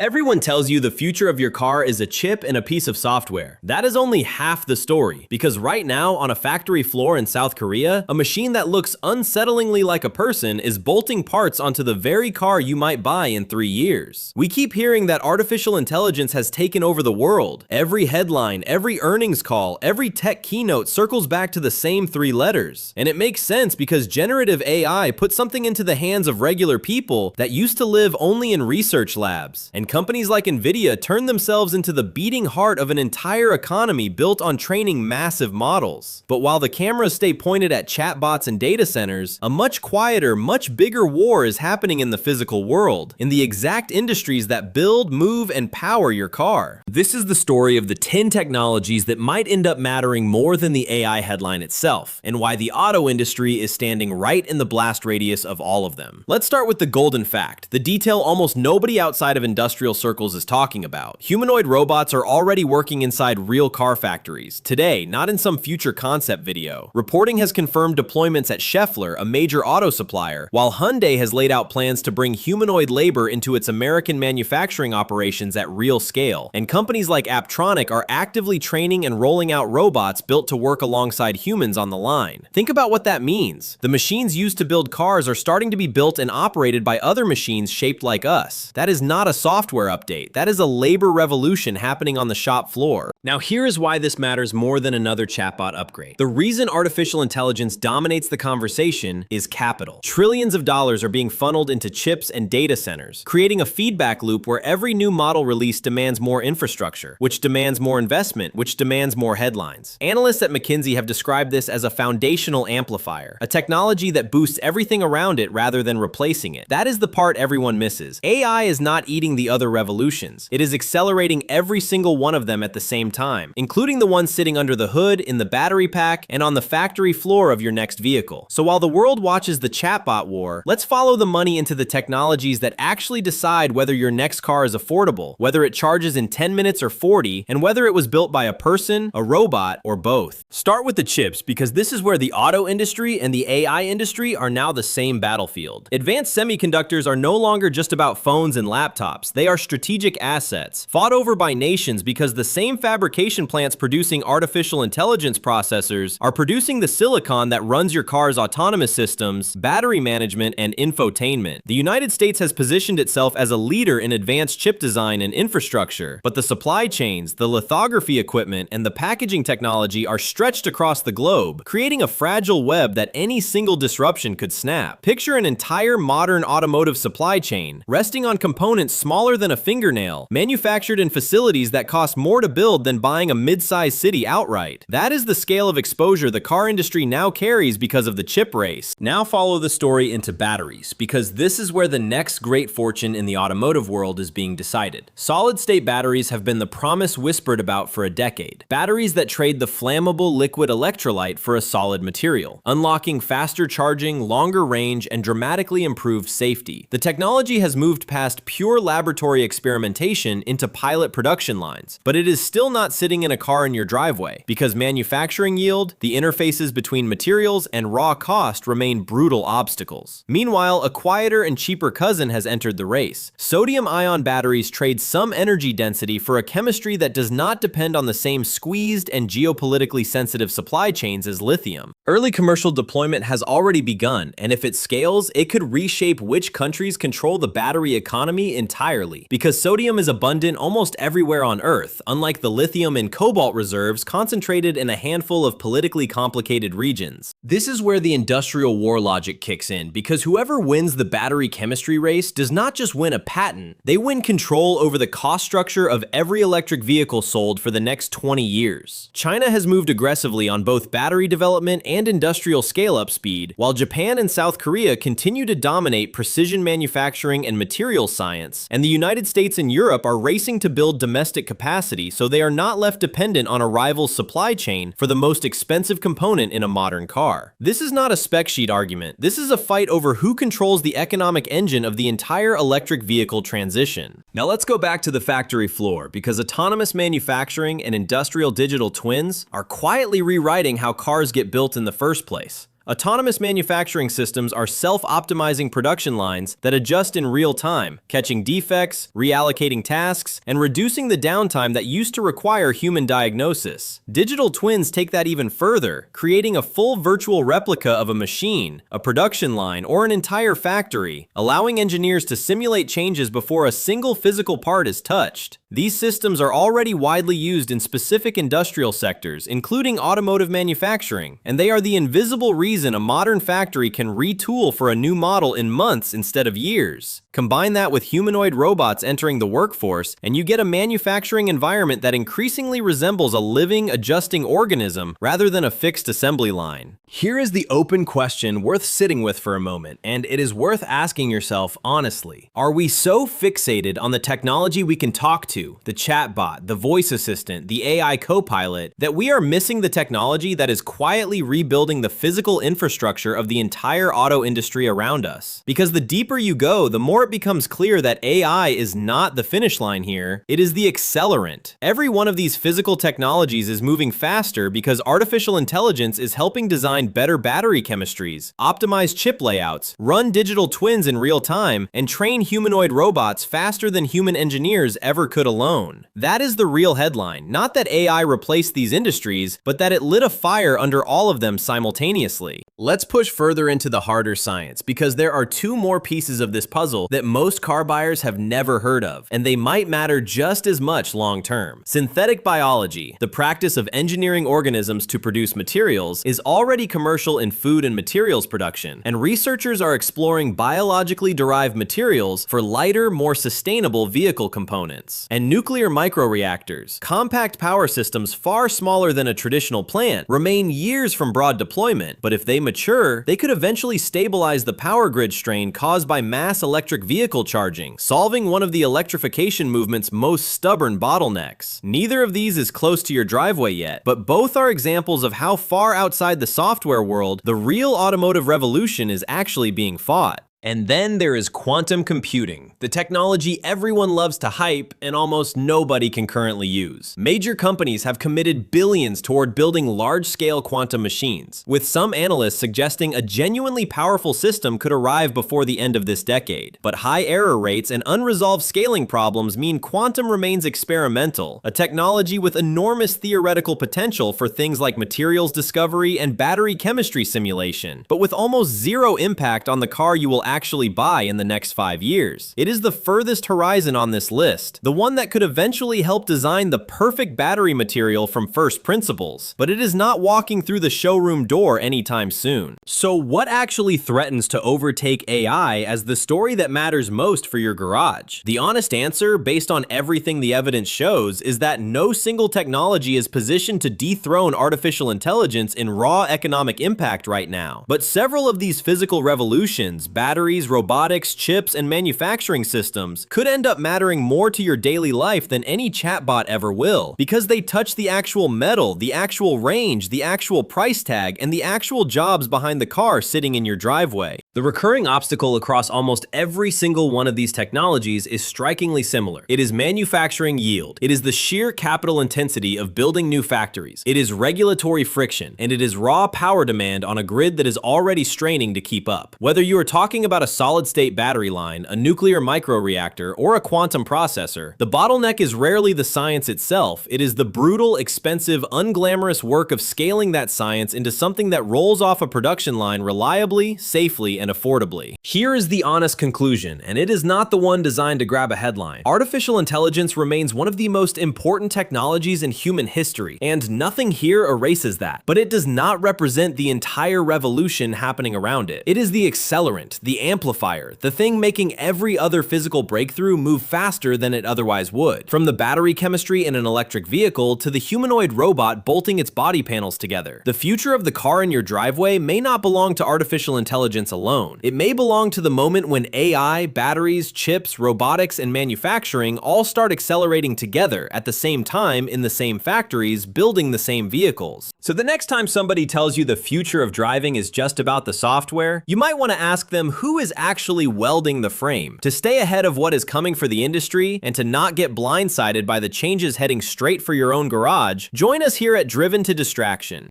Everyone tells you the future of your car is a chip and a piece of software. That is only half the story, because right now, on a factory floor in South Korea, a machine that looks unsettlingly like a person is bolting parts onto the very car you might buy in 3 years. We keep hearing that artificial intelligence has taken over the world. Every headline, every earnings call, every tech keynote circles back to the same 3 letters. And it makes sense because generative AI put something into the hands of regular people that used to live only in research labs. And companies like Nvidia turned themselves into the beating heart of an entire economy built on training massive models. But while the cameras stay pointed at chatbots and data centers, a much quieter, much bigger war is happening in the physical world, in the exact industries that build, move, and power your car. This is the story of the 10 technologies that might end up mattering more than the AI headline itself, and why the auto industry is standing right in the blast radius of all of them. Let's start with the golden fact, the detail almost nobody outside of industrial circles is talking about. Humanoid robots are already working inside real car factories, today, not in some future concept video. Reporting has confirmed deployments at Schaeffler, a major auto supplier, while Hyundai has laid out plans to bring humanoid labor into its American manufacturing operations at real scale. And companies like Apptronik are actively training and rolling out robots built to work alongside humans on the line. Think about what that means. The machines used to build cars are starting to be built and operated by other machines shaped like us. That is not a software update. That is a labor revolution happening on the shop floor. Now here is why this matters more than another chatbot upgrade. The reason artificial intelligence dominates the conversation is capital. Trillions of dollars are being funneled into chips and data centers, creating a feedback loop where every new model release demands more infrastructure, which demands more investment, which demands more headlines. Analysts at McKinsey have described this as a foundational amplifier, a technology that boosts everything around it rather than replacing it. That is the part everyone misses. AI is not eating the other revolutions. It is accelerating every single one of them at the same time, including the ones sitting under the hood, in the battery pack, and on the factory floor of your next vehicle. So while the world watches the chatbot war, let's follow the money into the technologies that actually decide whether your next car is affordable, whether it charges in 10 minutes or 40, and whether it was built by a person, a robot, or both. Start with the chips, because this is where the auto industry and the AI industry are now the same battlefield. Advanced semiconductors are no longer just about phones and laptops. They are strategic assets, fought over by nations because the same fabrication plants producing artificial intelligence processors are producing the silicon that runs your car's autonomous systems, battery management, and infotainment. The United States has positioned itself as a leader in advanced chip design and infrastructure, but the supply chains, the lithography equipment, and the packaging technology are stretched across the globe, creating a fragile web that any single disruption could snap. Picture an entire modern automotive supply chain, resting on components smaller than a fingernail, manufactured in facilities that cost more to build than buying a mid-sized city outright. That is the scale of exposure the car industry now carries because of the chip race. Now follow the story into batteries, because this is where the next great fortune in the automotive world is being decided. Solid-state batteries have been the promise whispered about for a decade. Batteries that trade the flammable liquid electrolyte for a solid material, unlocking faster charging, longer range, and dramatically improved safety. The technology has moved past pure laboratory experimentation into pilot production lines, but it is still not sitting in a car in your driveway, because manufacturing yield, the interfaces between materials, and raw cost remain brutal obstacles. Meanwhile, a quieter and cheaper cousin has entered the race. Sodium-ion batteries trade some energy density for a chemistry that does not depend on the same squeezed and geopolitically sensitive supply chains as lithium. Early commercial deployment has already begun, and if it scales, it could reshape which countries control the battery economy entirely, because sodium is abundant almost everywhere on Earth, unlike the lithium and cobalt reserves concentrated in a handful of politically complicated regions. This is where the industrial war logic kicks in, because whoever wins the battery chemistry race does not just win a patent, they win control over the cost structure of every electric vehicle sold for the next 20 years. China has moved aggressively on both battery development and industrial scale-up speed, while Japan and South Korea continue to dominate precision manufacturing and materials science, and the United States and Europe are racing to build domestic capacity so they are not left dependent on a rival's supply chain for the most expensive component in a modern car. This is not a spec sheet argument. This is a fight over who controls the economic engine of the entire electric vehicle transition. Now let's go back to the factory floor, because autonomous manufacturing and industrial digital twins are quietly rewriting how cars get built in the first place. Autonomous manufacturing systems are self-optimizing production lines that adjust in real time, catching defects, reallocating tasks, and reducing the downtime that used to require human diagnosis. Digital twins take that even further, creating a full virtual replica of a machine, a production line, or an entire factory, allowing engineers to simulate changes before a single physical part is touched. These systems are already widely used in specific industrial sectors, including automotive manufacturing, and they are the invisible reason a modern factory can retool for a new model in months instead of years. Combine that with humanoid robots entering the workforce, and you get a manufacturing environment that increasingly resembles a living, adjusting organism rather than a fixed assembly line. Here is the open question worth sitting with for a moment, and it is worth asking yourself honestly. Are we so fixated on the technology we can talk to, the chatbot, the voice assistant, the AI co-pilot, that we are missing the technology that is quietly rebuilding the physical infrastructure of the entire auto industry around us? Because the deeper you go, the more it becomes clear that AI is not the finish line here, it is the accelerant. Every one of these physical technologies is moving faster because artificial intelligence is helping design better battery chemistries, optimize chip layouts, run digital twins in real time, and train humanoid robots faster than human engineers ever could alone. That is the real headline, not that AI replaced these industries, but that it lit a fire under all of them simultaneously. Let's push further into the harder science, because there are two more pieces of this puzzle that most car buyers have never heard of, and they might matter just as much long term. Synthetic biology, the practice of engineering organisms to produce materials, is already commercial in food and materials production, and researchers are exploring biologically derived materials for lighter, more sustainable vehicle components. And nuclear microreactors, compact power systems far smaller than a traditional plant, remain years from broad deployment, but if they mature, they could eventually stabilize the power grid strain caused by mass electric vehicle charging, solving one of the electrification movement's most stubborn bottlenecks. Neither of these is close to your driveway yet, but both are examples of how far outside the software world the real automotive revolution is actually being fought. And then there is quantum computing, the technology everyone loves to hype and almost nobody can currently use. Major companies have committed billions toward building large-scale quantum machines, with some analysts suggesting a genuinely powerful system could arrive before the end of this decade. But high error rates and unresolved scaling problems mean quantum remains experimental, a technology with enormous theoretical potential for things like materials discovery and battery chemistry simulation, but with almost zero impact on the car you will actually buy in the next 5 years. It is the furthest horizon on this list, the one that could eventually help design the perfect battery material from first principles, but it is not walking through the showroom door anytime soon. So what actually threatens to overtake AI as the story that matters most for your garage? The honest answer, based on everything the evidence shows, is that no single technology is positioned to dethrone artificial intelligence in raw economic impact right now. But several of these physical revolutions, batteries, robotics, chips, and manufacturing systems, could end up mattering more to your daily life than any chatbot ever will, because they touch the actual metal, the actual range, the actual price tag, and the actual jobs behind the car sitting in your driveway. The recurring obstacle across almost every single one of these technologies is strikingly similar. It is manufacturing yield. It is the sheer capital intensity of building new factories. It is regulatory friction, and it is raw power demand on a grid that is already straining to keep up. Whether you are talking about a solid-state battery line, a nuclear microreactor, or a quantum processor, the bottleneck is rarely the science itself. It is the brutal, expensive, unglamorous work of scaling that science into something that rolls off a production line reliably, safely, and affordably. Here is the honest conclusion, and it is not the one designed to grab a headline. Artificial intelligence remains one of the most important technologies in human history, and nothing here erases that. But it does not represent the entire revolution happening around it. It is the accelerant, the amplifier, the thing making every other physical breakthrough move faster than it otherwise would. From the battery chemistry in an electric vehicle to the humanoid robot bolting its body panels together. The future of the car in your driveway may not belong to artificial intelligence alone. It may belong to the moment when AI, batteries, chips, robotics, and manufacturing all start accelerating together at the same time in the same factories, building the same vehicles. So the next time somebody tells you the future of driving is just about the software, you might want to ask them who is actually welding the frame. To stay ahead of what is coming for the industry and to not get blindsided by the changes heading straight for your own garage, join us here at Driven to Distraction.